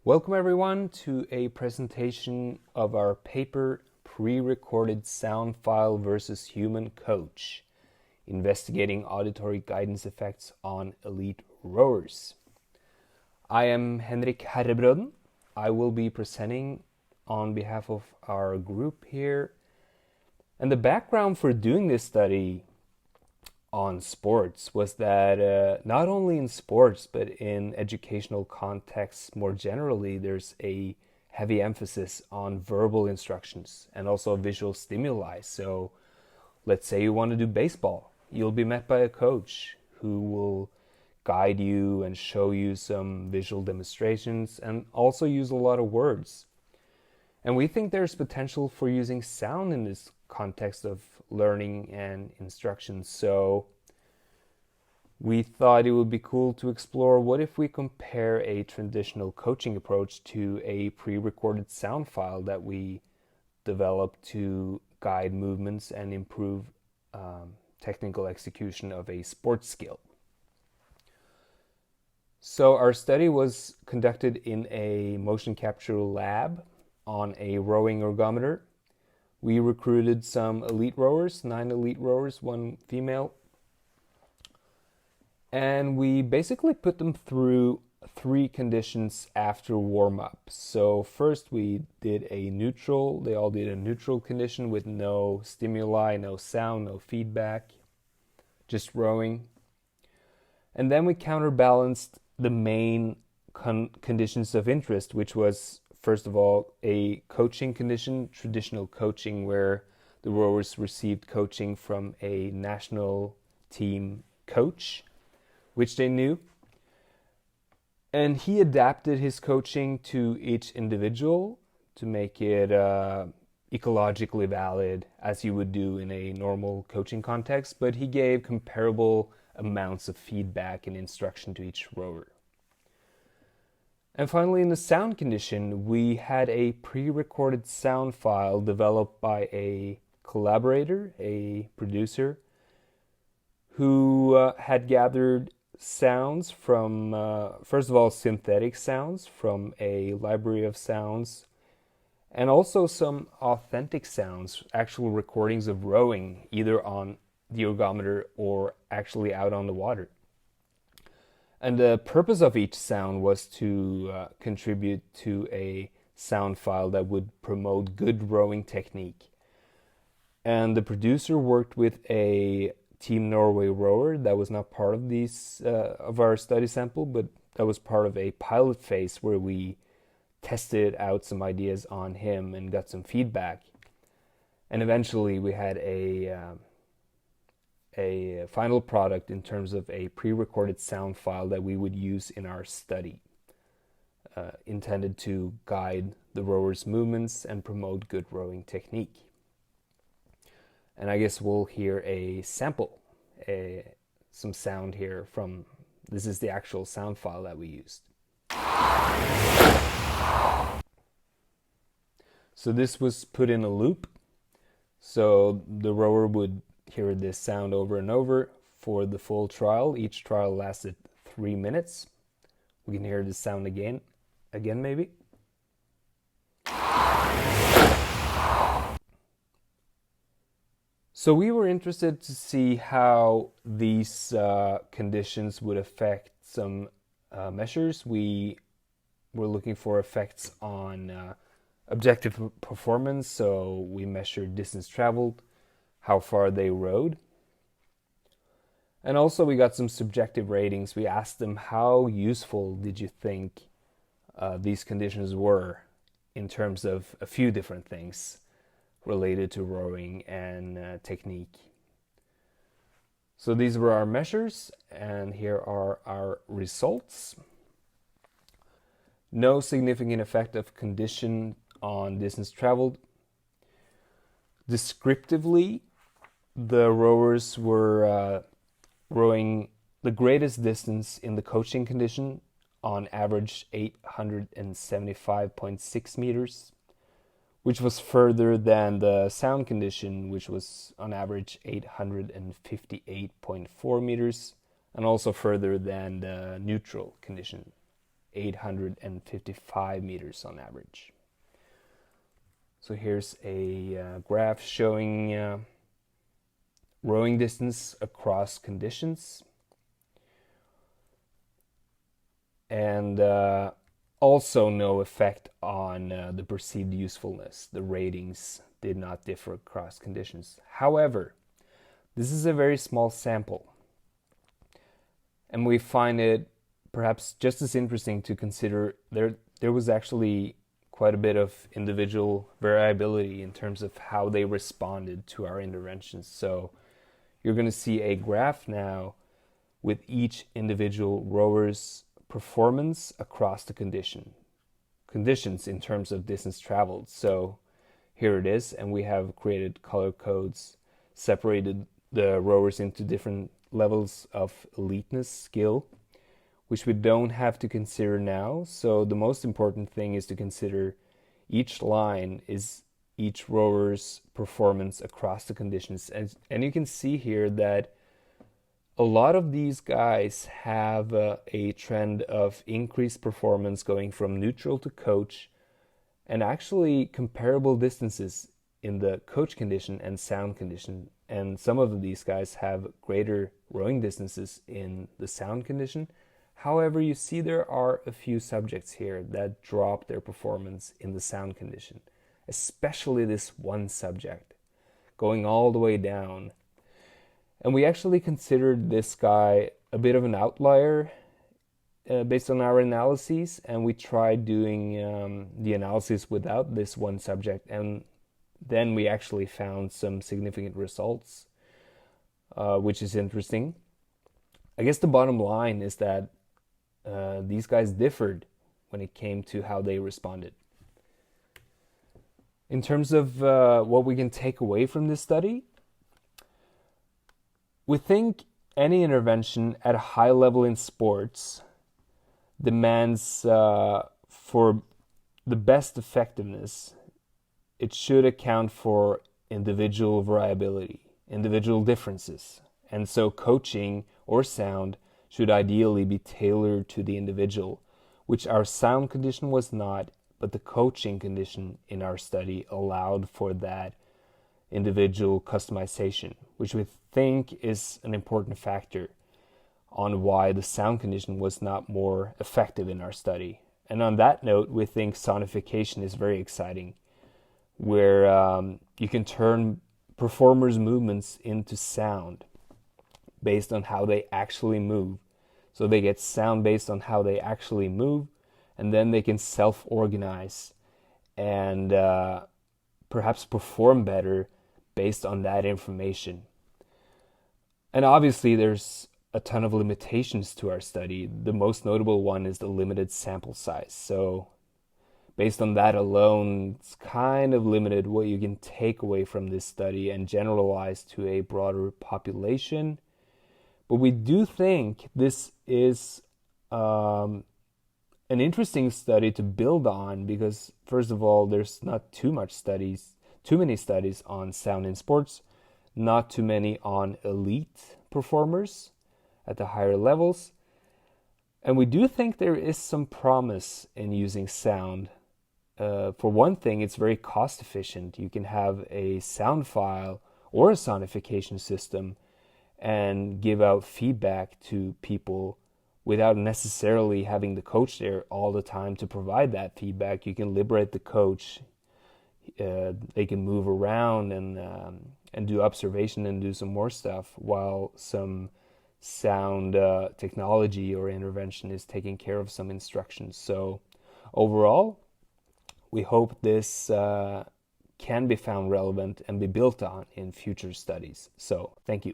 Welcome everyone to a presentation of our paper Pre-Recorded Sound File versus Human Coach, investigating auditory guidance effects on elite rowers. I am Henrik Herrebrøden. I will be presenting on behalf of our group here. And the background for doing this study on sports was that not only in sports but in educational contexts more generally, there's a heavy emphasis on verbal instructions and also visual stimuli. So let's say you want to do baseball, you'll be met by a coach who will guide you and show you some visual demonstrations and also use a lot of words. And we think there's potential for using sound in this context of learning and instruction. So we thought it would be cool to explore what if we compare a traditional coaching approach to a pre-recorded sound file that we developed to guide movements and improve technical execution of a sports skill. So our study was conducted in a motion capture lab on a rowing ergometer. We recruited some elite rowers, 9 elite rowers, 1 female. And we basically put them through 3 conditions after warm-up. So first we did a neutral. They all did a neutral condition with no stimuli, no sound, no feedback, just rowing. And then we counterbalanced the main conditions of interest, which was, first of all, a coaching condition, traditional coaching, where the rowers received coaching from a national team coach, which they knew. And he adapted his coaching to each individual to make it ecologically valid, as you would do in a normal coaching context, but he gave comparable amounts of feedback and instruction to each rower. And finally, in the sound condition, we had a pre-recorded sound file developed by a collaborator, a producer, who had gathered sounds from, first of all, synthetic sounds from a library of sounds, and also some authentic sounds, actual recordings of rowing, either on the ergometer or actually out on the water. And the purpose of each sound was to contribute to a sound file that would promote good rowing technique. And the producer worked with a Team Norway rower that was not part of these of our study sample, but that was part of a pilot phase where we tested out some ideas on him and got some feedback. And eventually we had a final product in terms of a pre-recorded sound file that we would use in our study, intended to guide the rower's movements and promote good rowing technique. And I guess we'll hear a sample, some sound here from, this is the actual sound file that we used. So this was put in a loop, so the rower would hear this sound over and over for the full trial. Each trial lasted 3 minutes. We can hear this sound again maybe. So we were interested to see how these conditions would affect some measures. We were looking for effects on objective performance, so we measured distance traveled, how far they rowed. And also we got some subjective ratings. We asked them, how useful did you think these conditions were in terms of a few different things related to rowing and technique. So these were our measures, and here are our results. No significant effect of condition on distance traveled. Descriptively, the rowers were rowing the greatest distance in the coaching condition, on average 875.6 meters, which was further than the sound condition, which was on average 858.4 meters, and also further than the neutral condition. 855 meters on average. So here's a graph showing rowing distance across conditions. And also no effect on the perceived usefulness. The ratings did not differ across conditions. However, this is a very small sample, and we find it perhaps just as interesting to consider there was actually quite a bit of individual variability in terms of how they responded to our interventions. So you're going to see a graph now with each individual rower's performance across the conditions in terms of distance traveled. So here it is, and we have created color codes, separated the rowers into different levels of eliteness, skill, which we don't have to consider now. So the most important thing is to consider each line is each rower's performance across the conditions. And you can see here that a lot of these guys have a trend of increased performance going from neutral to coach, and actually comparable distances in the coach condition and sound condition. And some of these guys have greater rowing distances in the sound condition. However, you see there are a few subjects here that drop their performance in the sound condition, especially this one subject, going all the way down. And we actually considered this guy a bit of an outlier based on our analyses, and we tried doing the analysis without this one subject, and then we actually found some significant results, which is interesting. I guess the bottom line is that these guys differed when it came to how they responded. In terms of what we can take away from this study, we think any intervention at a high level in sports demands for the best effectiveness. It should account for individual variability, individual differences. And so coaching or sound should ideally be tailored to the individual, which our sound condition was not, but the coaching condition in our study allowed for that individual customization, which we think is an important factor on why the sound condition was not more effective in our study. And on that note, we think sonification is very exciting, where you can turn performers' movements into sound based on how they actually move. So they get sound based on how they actually move, and then they can self-organize and perhaps perform better based on that information. And obviously there's a ton of limitations to our study. The most notable one is the limited sample size. So based on that alone, it's kind of limited what you can take away from this study and generalize to a broader population. But we do think this is an interesting study to build on because, first of all, there's not too many studies on sound in sports, not too many on elite performers at the higher levels. And we do think there is some promise in using sound. For one thing, it's very cost efficient. You can have a sound file or a sonification system and give out feedback to people without necessarily having the coach there all the time to provide that feedback. You can liberate the coach. They can move around and do observation and do some more stuff while some sound technology or intervention is taking care of some instructions. So overall, we hope this can be found relevant and be built on in future studies. So thank you.